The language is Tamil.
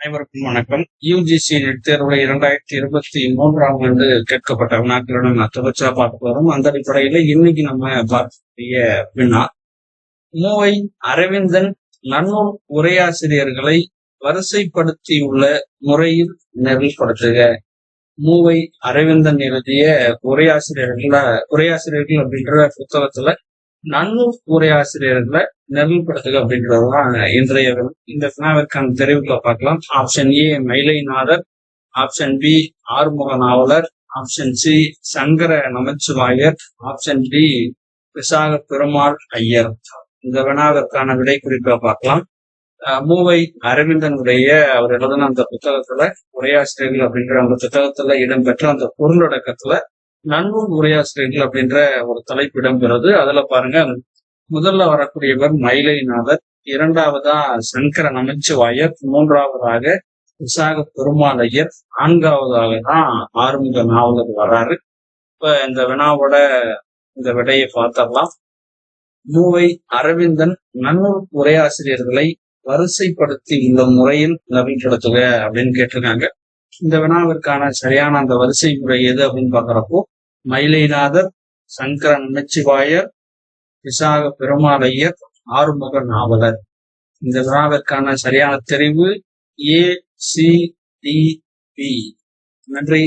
அனைவருக்கும் வணக்கம். யுஜிசி நெட் தேர்வுல 2023ஆம் ஆண்டு கேட்கப்பட்ட வினாக்களுடன் நான் தொடர்ச்சியா பார்க்க போறோம். அந்த அடிப்படையில இன்னைக்கு நம்ம பார்க்கக்கூடிய வினா, மூவை அரவிந்தன் நன்னூல் உரையாசிரியர்களை வரிசைப்படுத்தியுள்ள முறையில் நெறிப்படுத்துக. மூவை அரவிந்தன் எழுதிய உரையாசிரியர்கள் அப்படின்ற புத்தகத்துல நன்னூல் உரையாசிரியர்களை நெறிப்படுத்துக அப்படின்றதுதான் இன்றைய வினா. இந்த வினாவிற்கான தெரிவுகளை பார்க்கலாம். Option A Mayilainathar, option B Arumuga Navalar, option C Sankara Namachivayar, option D Visaka Perumal Iyer. இந்த வினாவிற்கான விடை குறிப்பை பார்க்கலாம். மூவை அரவிந்தனுடைய அவர் எழுதின அந்த புத்தகத்துல உரையாசிரியர்கள் அப்படின்ற அந்த புத்தகத்துல இடம்பெற்ற அந்த பொருளடக்கத்துல நன்னூல் உரையாசிரியர்கள் அப்படின்ற ஒரு தலைப்பு இடம்பெறுது. அதுல பாருங்க, முதல்ல வரக்கூடியவர் மயிலைநாதர், இரண்டாவதா சங்கர நமச்சிவாயர், மூன்றாவதாக விசாக பெருமாள் ஐயர், நான்காவதாக தான் ஆறுமுக நாவலர் வர்றாரு. இப்ப இந்த வினாவோட இந்த விடையை பார்த்தரலாம். மூவை அரவிந்தன் நன்னூல் உரையாசிரியர்களை வரிசைப்படுத்தி இந்த முறையில் நெறிப்படுத்துக அப்படின்னு கேட்டிருக்காங்க. இந்த வினாவிற்கான சரியான அந்த வரிசை முறை எது அப்படின்னு பாக்குறப்போ, மயிலைநாதர், சங்கர நமச்சிவாயர், விசாக பெருமாள் ஐயர், ஆறுமுக நாவலர். இந்த வினாவிற்கான சரியான தெரிவு ஏ சி டி பி. நன்றி.